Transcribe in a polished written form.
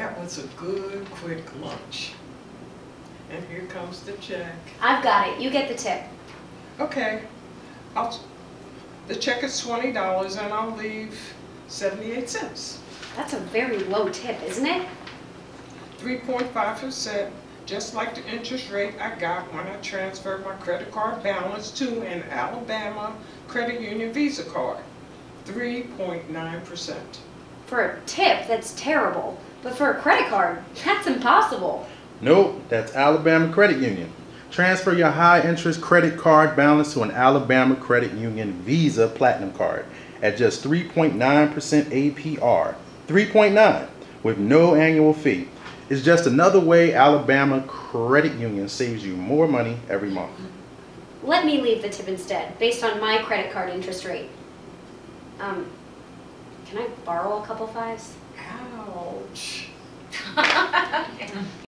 That was a good, quick lunch. And here comes the check. I've got it. You get the tip. Okay, the check is $20 and I'll leave 78 cents. That's a very low tip, isn't it? 3.5%, just like the interest rate I got when I transferred my credit card balance to an Alabama credit union Visa card. 3.9%. For a tip, that's terrible. But for a credit card, that's impossible. Nope, that's Alabama Credit Union. Transfer your high-interest credit card balance to an Alabama Credit Union Visa Platinum Card at just 3.9% APR. 3.9 with no annual fee. It's just another way Alabama Credit Union saves you more money every month. Let me leave the tip instead, based on my credit card interest rate. Can I borrow a couple fives?